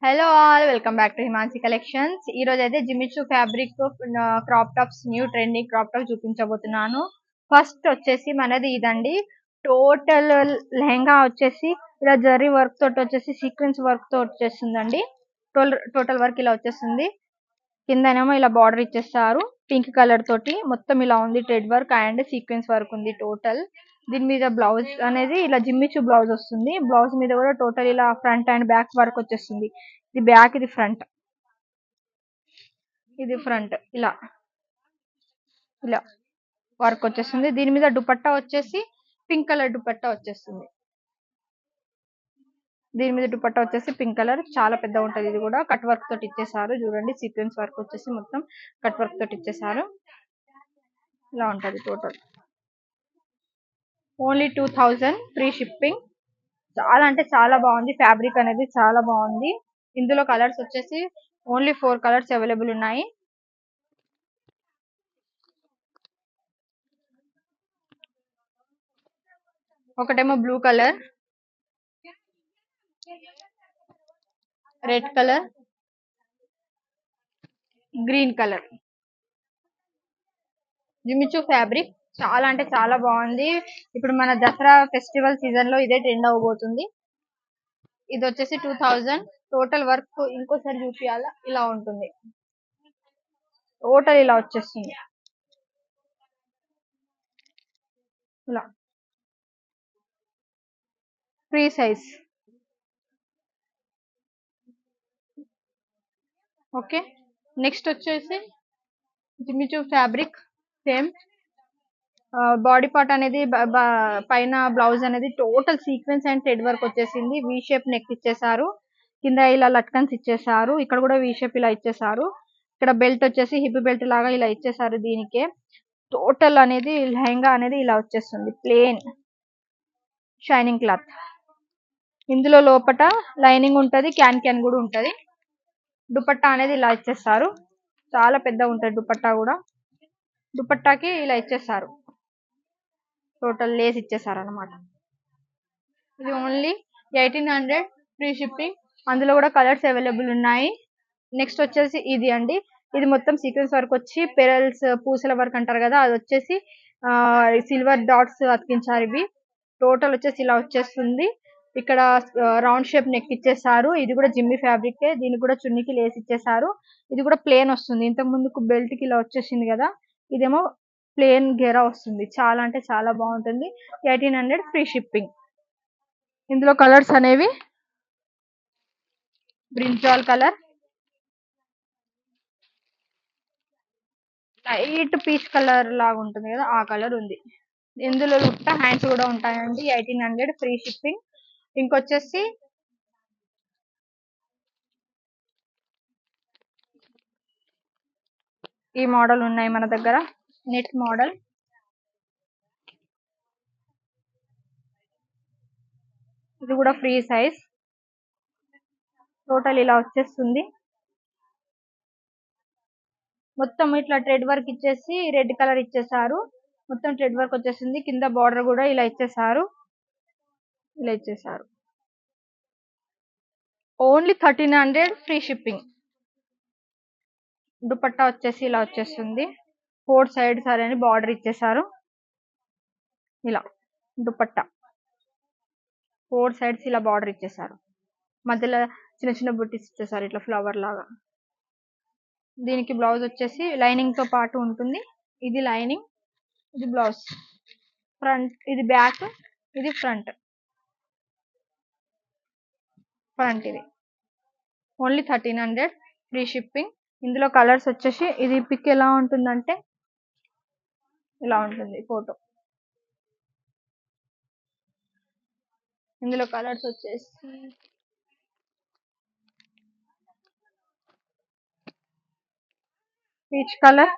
Hello all welcome back to Himansi collections. ఈ రోజు అయితే Jimmy Choo fabric crop tops new trending crop top చూపించబోతున్నాను. First వచ్చేసి మనది ఇదండి. టోటల్ లెహంగా వచ్చేసి ఇలా జరీ వర్క్ తోటి వచ్చేసి సీక్వెన్స్ వర్క్ తో వచ్చేస్తుందండి. టోటల్ వర్క్ ఇలా వచ్చేస్తుంది. కిందనేమో ఇలా బార్డర్ ఇచ్చేస్తారు పింక్ కలర్ తోటి. మొత్తం ఇలా ఉంది, thread work and sequence work ఉంది టోటల్. దీని మీద బ్లౌజ్ అనేది ఇలా జిమ్మిచూ బ్లౌజ్ వస్తుంది. బ్లౌజ్ మీద కూడా టోటల్ ఇలా ఫ్రంట్ అండ్ బ్యాక్ వర్క్ వచ్చేస్తుంది. ఇది బ్యాక్, ఇది ఫ్రంట్, ఇది ఫ్రంట్. ఇలా ఇలా వర్క్ వచ్చేస్తుంది. దీని మీద దుపట్టా వచ్చేసి పింక్ కలర్ దుపట్టా వచ్చేస్తుంది. దీని మీద దుపట్టా వచ్చేసి పింక్ కలర్, చాలా పెద్దగా ఉంటది. ఇది కూడా కట్ వర్క్ తోటి ఇచ్చేసారు. చూడండి, సీక్వెన్స్ వర్క్ వచ్చేసి మొత్తం కట్ వర్క్ తోటి ఇచ్చేసారు. ఇలా ఉంటది టోటల్. Only 2000 free shipping. చాలా అంటే చాలా బాగుంది. ఫ్యాబ్రిక్ అనేది చాలా బాగుంది. ఇందులో కలర్స్ వచ్చేసి ఓన్లీ 4 కలర్స్ అవైలబుల్ ఉన్నాయి. ఒకటేమో blue colour, red colour, green colour. Jimmy Choo fabric చాలా అంటే చాలా బాగుంది. ఇప్పుడు మన దసరా ఫెస్టివల్ సీజన్ లో ఇదే ట్రెండ్ అవబోతుంది. ఇది వచ్చేసి 2000. టోటల్ వర్క్ ఇంకోసారి చూపియాలా, ఇలా ఉంటుంది. టోటల్ ఇలా వచ్చేస్తుంది. ఇలా ఫ్రీ సైజ్. ఓకే, నెక్స్ట్ వచ్చేసి Jimmy Choo fabric same body part అనేది పైన బ్లౌజ్ అనేది total sequence and thread work వచ్చేసింది. వి షేప్ నెక్ ఇచ్చేసారు. కింద ఇలా లట్కన్స్ ఇచ్చేసారు. ఇక్కడ కూడా వి షేప్ ఇలా ఇచ్చేసారు. ఇక్కడ బెల్ట్ వచ్చేసి హిప్ బెల్ట్ లాగా ఇలా ఇచ్చేసారు. దీనికే టోటల్ అనేది లెహంగా అనేది ఇలా వచ్చేస్తుంది. Plain shining cloth. ఇందులో లోపట లైనింగ్ ఉంటది, క్యాన్ క్యాన్ కూడా ఉంటది. దుపట్టా అనేది ఇలా ఇచ్చేస్తారు. చాలా పెద్దగా ఉంటది దుపట్టా కూడా. దుపట్టాకి ఇలా ఇచ్చేసారు. టోటల్ లేస్ ఇచ్చేసారు అనమాట. ఇది ఓన్లీ 1800 ఫ్రీ షిప్పింగ్. అందులో కూడా కలర్స్ అవైలబుల్ ఉన్నాయి. నెక్స్ట్ వచ్చేసి ఇది అండి. ఇది మొత్తం సీక్వెన్స్ వర్క్ వచ్చి పెరల్స్ పూసల వర్క్ అంటారు కదా, అది వచ్చేసి సిల్వర్ డాట్స్ అతికించారు. ఇవి టోటల్ వచ్చేసి ఇలా వచ్చేస్తుంది. ఇక్కడ రౌండ్ షేప్ నెక్ ఇచ్చేసారు. ఇది కూడా జిమ్మి ఫ్యాబ్రిక్. దీనికి కూడా చున్నీకి లేస్ ఇచ్చేసారు. ఇది కూడా ప్లేన్ వస్తుంది. ఇంతకు ముందుకు బెల్ట్ కి ఇలా వచ్చేసింది కదా, ఇదేమో ప్లేన్ గెరా వస్తుంది. చాలా అంటే చాలా బాగుంటుంది. 1800 ఫ్రీ షిప్పింగ్. ఇందులో కలర్స్ అనేవి brinjal colour, light peach colour లాగా ఉంటుంది కదా, ఆ కలర్ ఉంది. ఇందులో లుట్ట హ్యాండ్స్ కూడా ఉంటాయండి. 1800 ఫ్రీ షిప్పింగ్. ఇంకొచ్చేసి ఈ మోడల్ ఉన్నాయి మన దగ్గర, నెట్ మోడల్. ఇది కూడా ఫ్రీ సైజ్. టోటల్ ఇలా వచ్చేస్తుంది. మొత్తం ఇట్లా థ్రెడ్ వర్క్ ఇచ్చేసి రెడ్ కలర్ ఇచ్చేసారు. మొత్తం థ్రెడ్ వర్క్ వచ్చేసింది. కింద బార్డర్ కూడా ఇలా ఇచ్చేసారు. ఇలా ఇచ్చేసారు. Only 1300 free shipping. దుపట్టా వచ్చేసి ఇలా వచ్చేస్తుంది. 4 సైడ్స్ అని బార్డర్ ఇచ్చేసారు. ఇలా దుపట్టా 4 సైడ్స్ ఇలా బార్డర్ ఇచ్చేసారు. మధ్యలో చిన్న చిన్న బుట్టీస్ ఇచ్చేసారు ఇట్లా ఫ్లవర్ లాగా. దీనికి బ్లౌజ్ వచ్చేసి లైనింగ్ తో పాటు ఉంటుంది. ఇది లైనింగ్, ఇది బ్లౌజ్. ఫ్రంట్ ఇది బ్యాక్, ఇది ఫ్రంట్. ఇది ఓన్లీ 1300 ఫ్రీ షిప్పింగ్. ఇందులో కలర్స్ వచ్చేసి ఇది పిక్ ఎలా ఉంటుందంటే ఇలా ఉంటుంది ఫోటో. ఇందులో కలర్స్ వచ్చేసి పీచ్ కలర్,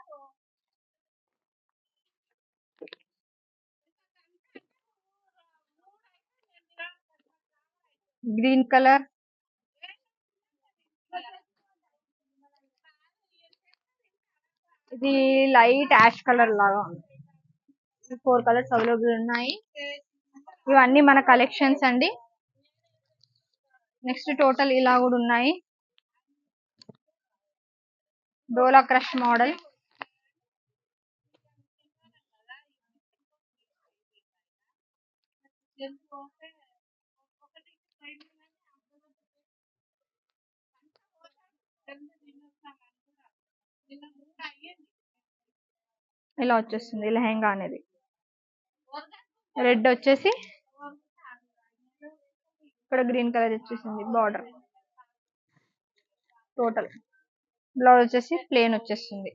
గ్రీన్ కలర్, ఇది లైట్ యాష్ కలర్ లాగా ఉంది. 4 కలర్స్ అవైలబుల్ ఉన్నాయి. ఇవన్నీ మన కలెక్షన్స్ అండి. నెక్స్ట్ టోటల్ ఇలా కూడా ఉన్నాయి. డోలా క్రష్ మోడల్. ఇలా వచ్చేస్తుంది లెహెంగా అనేది. రెడ్ వచ్చేసి ఇక్కడ గ్రీన్ కలర్ వచ్చేసింది బార్డర్. టోటల్ బ్లౌజ్ వచ్చేసి ప్లేన్ వచ్చేస్తుంది.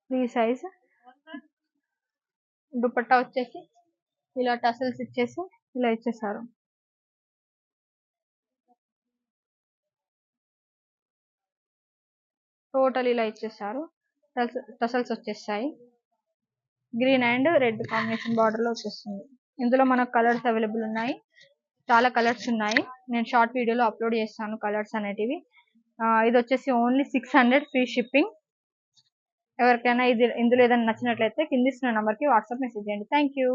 Free size. దుపట్టా వచ్చేసి ఇలా టసల్స్ ఇచ్చేసి ఇలా ఇచ్చేసారు. టోటల్ ఇలా ఇచ్చేసారు. టసల్స్ వచ్చేసాయి. Green and red combination border లో వచ్చేస్తుంది. ఇందులో మనకు కలర్స్ అవైలబుల్ ఉన్నాయి. చాలా కలర్స్ ఉన్నాయి. నేను షార్ట్ వీడియోలో అప్లోడ్ చేస్తాను కలర్స్ అనేటివి. ఇది వచ్చేసి ఓన్లీ 600 ఫ్రీ షిప్పింగ్. ఎవరికైనా ఇందులో ఏదైనా నచ్చినట్లయితే కింద ఇస్తున్న నెంబర్కి వాట్సాప్ మెసేజ్ చేయండి. Thank you.